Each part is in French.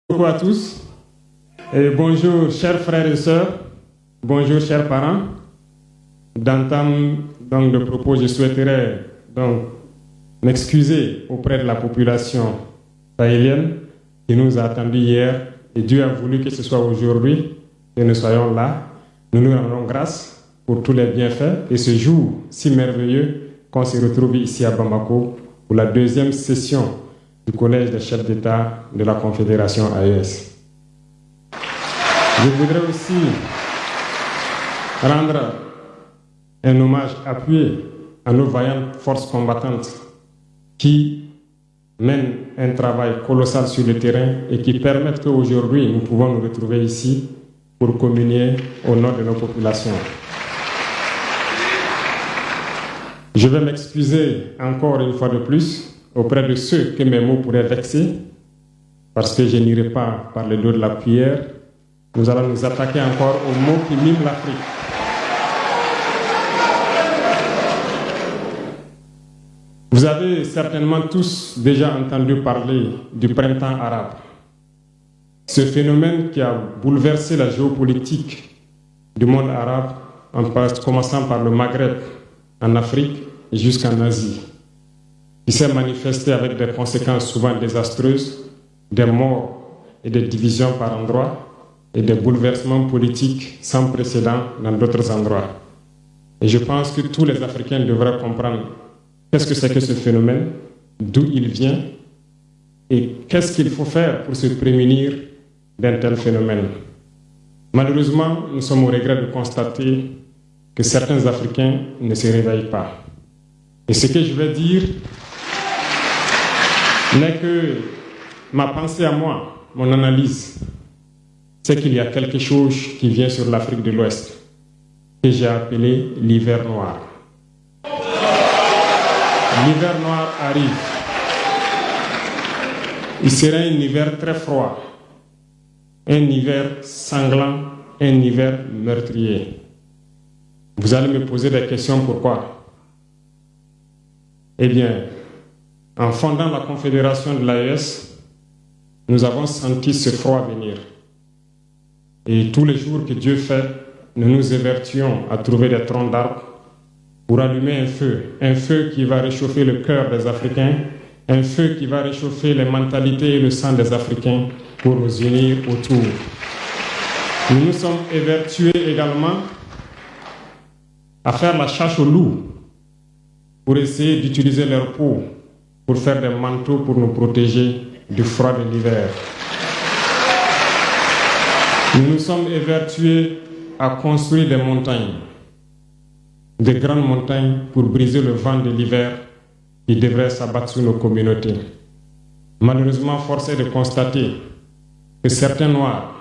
Bonjour à tous et bonjour chers frères et sœurs, bonjour chers parents. D'entame donc de propos, je souhaiterais donc m'excuser auprès de la population sahélienne qui nous a attendus hier et Dieu a voulu que ce soit aujourd'hui que nous soyons là. Nous nous rendons grâce pour tous les bienfaits et ce jour si merveilleux qu'on se retrouve ici à Bamako pour la deuxième session du Collège des chefs d'État de la Confédération AES. Je voudrais aussi rendre un hommage appuyé à nos vaillantes forces combattantes qui mènent un travail colossal sur le terrain et qui permettent qu'aujourd'hui nous pouvons nous retrouver ici pour communier au nom de nos populations. Je vais m'excuser encore une fois de plus auprès de ceux que mes mots pourraient vexer, parce que je n'irai pas par le dos de la cuillère. Nous allons nous attaquer encore aux mots qui miment l'Afrique. Vous avez certainement tous déjà entendu parler du printemps arabe. Ce phénomène qui a bouleversé la géopolitique du monde arabe, en commençant par le Maghreb en Afrique jusqu'en Asie, qui s'est manifesté avec des conséquences souvent désastreuses, des morts et des divisions par endroits, et des bouleversements politiques sans précédent dans d'autres endroits. Et je pense que tous les Africains devraient comprendre qu'est-ce que c'est que ce phénomène, d'où il vient, et qu'est-ce qu'il faut faire pour se prémunir d'un tel phénomène. Malheureusement, nous sommes au regret de constater que certains Africains ne se réveillent pas. Et ce que je vais dire n'est que ma pensée à moi, mon analyse, c'est qu'il y a quelque chose qui vient sur l'Afrique de l'Ouest, que j'ai appelé l'hiver noir. L'hiver noir arrive. Il sera un hiver très froid, un hiver sanglant, un hiver meurtrier. Vous allez me poser des questions, pourquoi? Eh bien, en fondant la Confédération de l'AES, nous avons senti ce froid venir. Et tous les jours que Dieu fait, nous nous évertuons à trouver des troncs d'arbres pour allumer un feu qui va réchauffer le cœur des Africains, un feu qui va réchauffer les mentalités et le sang des Africains pour nous unir autour. Nous nous sommes évertués également à faire la chasse aux loups pour essayer d'utiliser leur peau pour faire des manteaux pour nous protéger du froid de l'hiver. Nous nous sommes évertués à construire des montagnes, de grandes montagnes pour briser le vent de l'hiver qui devrait s'abattre sur nos communautés. Malheureusement, force est de constater que certains Noirs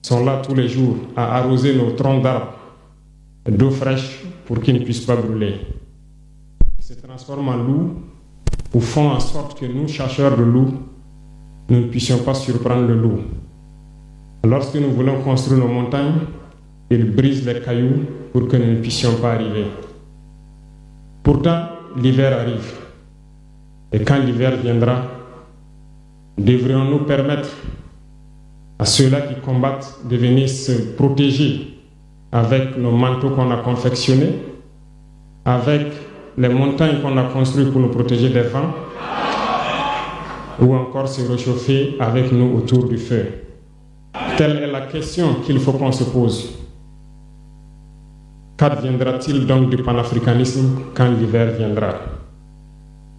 sont là tous les jours à arroser nos troncs d'arbres d'eau fraîche pour qu'ils ne puissent pas brûler. Ils se transforment en loups ou font en sorte que nous, chasseurs de loups, nous ne puissions pas surprendre le loup. Lorsque nous voulons construire nos montagnes, ils brisent les cailloux pour que nous ne puissions pas arriver. Pourtant, l'hiver arrive. Et quand l'hiver viendra, devrions-nous permettre à ceux-là qui combattent de venir se protéger avec nos manteaux qu'on a confectionnés, avec les montagnes qu'on a construites pour nous protéger des vents, ou encore se réchauffer avec nous autour du feu. Telle est la question qu'il faut qu'on se pose. Qu'adviendra-t-il donc du panafricanisme quand l'hiver viendra?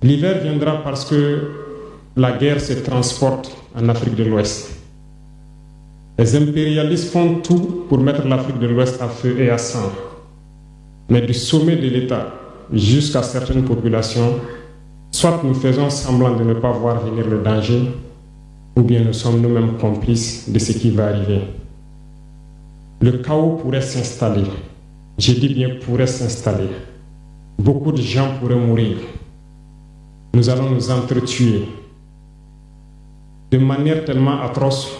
L'hiver viendra parce que la guerre se transporte en Afrique de l'Ouest. Les impérialistes font tout pour mettre l'Afrique de l'Ouest à feu et à sang. Mais du sommet de l'État jusqu'à certaines populations, soit nous faisons semblant de ne pas voir venir le danger, ou bien nous sommes nous-mêmes complices de ce qui va arriver. Le chaos pourrait s'installer. Je dis bien pourrait s'installer. Beaucoup de gens pourraient mourir. Nous allons nous entretuer de manière tellement atroce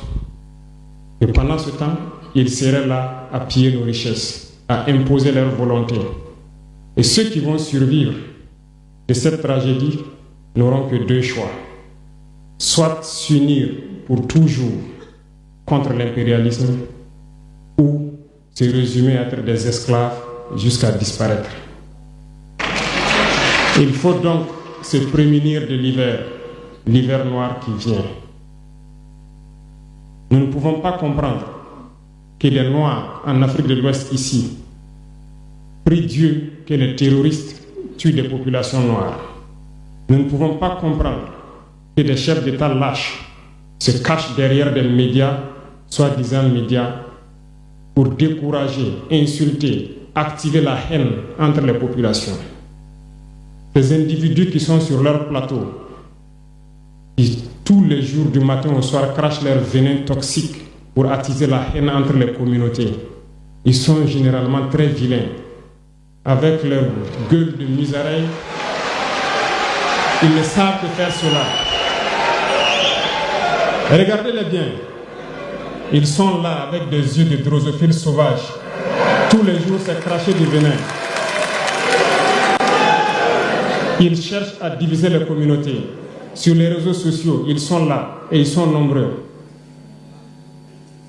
que pendant ce temps, ils seraient là à piller nos richesses, à imposer leur volonté. Et ceux qui vont survivre de cette tragédie n'auront que deux choix. soit s'unir pour toujours contre l'impérialisme ou se résumer à être des esclaves jusqu'à disparaître. Il faut donc se prémunir de l'hiver noir qui vient. Nous ne pouvons pas comprendre que les Noirs en Afrique de l'Ouest ici prient Dieu que les terroristes tuent des populations noires. Nous ne pouvons pas comprendre que des chefs d'État lâches se cachent derrière des médias, soi-disant médias, pour décourager, insulter, activer la haine entre les populations. Ces individus qui sont sur leur plateau, qui tous les jours du matin au soir crachent leur venin toxique pour attiser la haine entre les communautés, ils sont généralement très vilains. Avec leur gueule de misareille, ils ne savent que faire cela. Regardez-les bien. Ils sont là avec des yeux de drosophiles sauvages. Tous les jours, c'est cracher du venin. Ils cherchent à diviser les communautés. Sur les réseaux sociaux, ils sont là et ils sont nombreux.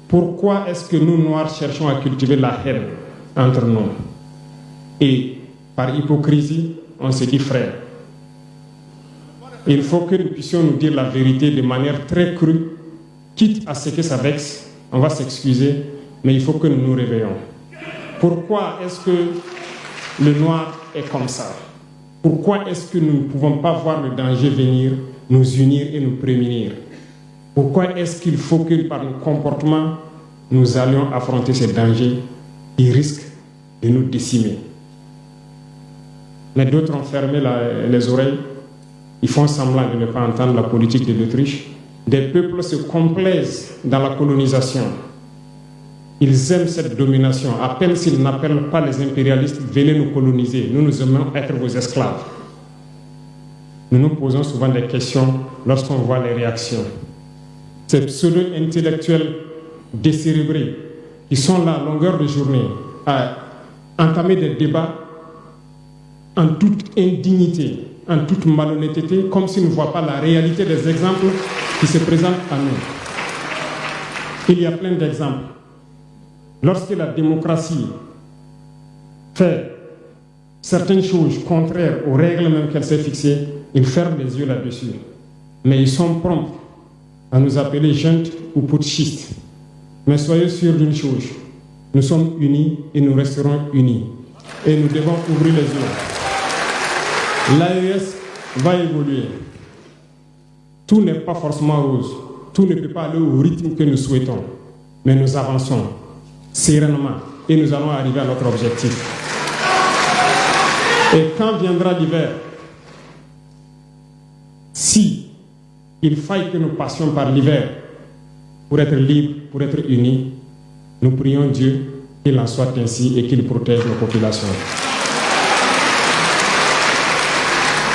Pourquoi est-ce que nous, Noirs, cherchons à cultiver la haine entre nous? Et par hypocrisie, on se dit frère. Il faut que nous puissions nous dire la vérité de manière très crue, quitte à ce que ça vexe, on va s'excuser, mais il faut que nous nous réveillons. Pourquoi est-ce que le noir est comme ça? Pourquoi est-ce que nous ne pouvons pas voir le danger venir, nous unir et nous prémunir? Pourquoi est-ce qu'il faut que par nos comportements, nous allions affronter ces dangers qui risquent de nous décimer? Mais d'autres ont fermé les oreilles. Ils font semblant de ne pas entendre la politique de l'Autriche. Des peuples se complaisent dans la colonisation. Ils aiment cette domination. À peine s'ils n'appellent pas les impérialistes, venez nous coloniser. Nous aimons être vos esclaves. Nous nous posons souvent des questions lorsqu'on voit les réactions. Ces pseudo-intellectuels décérébrés qui sont là à longueur de journée à entamer des débats en toute indignité, en toute malhonnêteté, comme s'ils ne voient pas la réalité des exemples qui se présentent à nous. Il y a plein d'exemples. Lorsque la démocratie fait certaines choses contraires aux règles même qu'elle s'est fixées, ils ferment les yeux là-dessus. Mais ils sont prompts à nous appeler juntes ou putschistes. Mais soyez sûrs d'une chose, nous sommes unis et nous resterons unis. Et nous devons ouvrir les yeux. L'AES va évoluer. Tout n'est pas forcément rose. Tout ne peut pas aller au rythme que nous souhaitons. Mais nous avançons sereinement et nous allons arriver à notre objectif. Et quand viendra l'hiver, si il faille que nous passions par l'hiver pour être libres, pour être unis, nous prions Dieu qu'il en soit ainsi et qu'il protège nos populations.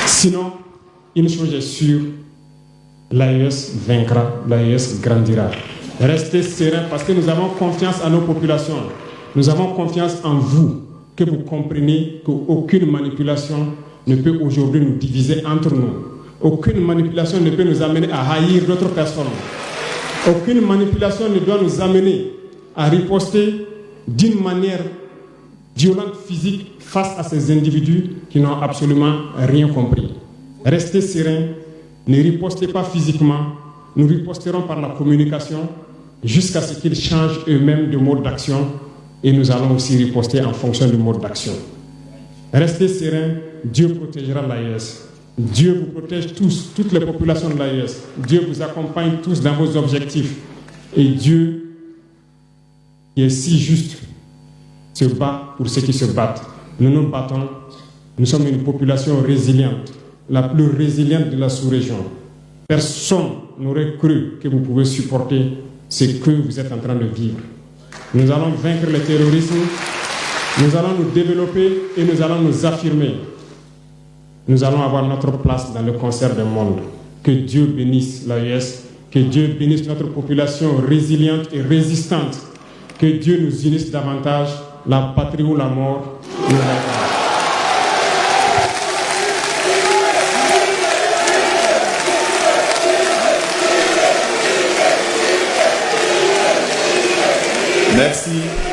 Sinon, une chose est sûre, l'AES vaincra, l'AES grandira. Restez sereins parce que nous avons confiance en nos populations. Nous avons confiance en vous, que vous compreniez qu'aucune manipulation ne peut aujourd'hui nous diviser entre nous. Aucune manipulation ne peut nous amener à haïr d'autres personnes. Aucune manipulation ne doit nous amener à riposter d'une manière violente, physique, face à ces individus qui n'ont absolument rien compris. Restez sereins, ne ripostez pas physiquement, nous riposterons par la communication jusqu'à ce qu'ils changent eux-mêmes de mode d'action et nous allons aussi riposter en fonction du mode d'action. Restez sereins, Dieu protégera l'AES. Dieu vous protège tous, toutes les populations de l'AES. Dieu vous accompagne tous dans vos objectifs. Et Dieu, qui est si juste, se bat pour ceux qui se battent. Nous nous battons. Nous sommes une population résiliente, la plus résiliente de la sous-région. Personne n'aurait cru que vous pouvez supporter ce que vous êtes en train de vivre. Nous allons vaincre le terrorisme, nous allons nous développer et nous allons nous affirmer. Nous allons avoir notre place dans le concert du monde. Que Dieu bénisse l'AES, que Dieu bénisse notre population résiliente et résistante, que Dieu nous unisse davantage, la patrie ou la mort. Merci.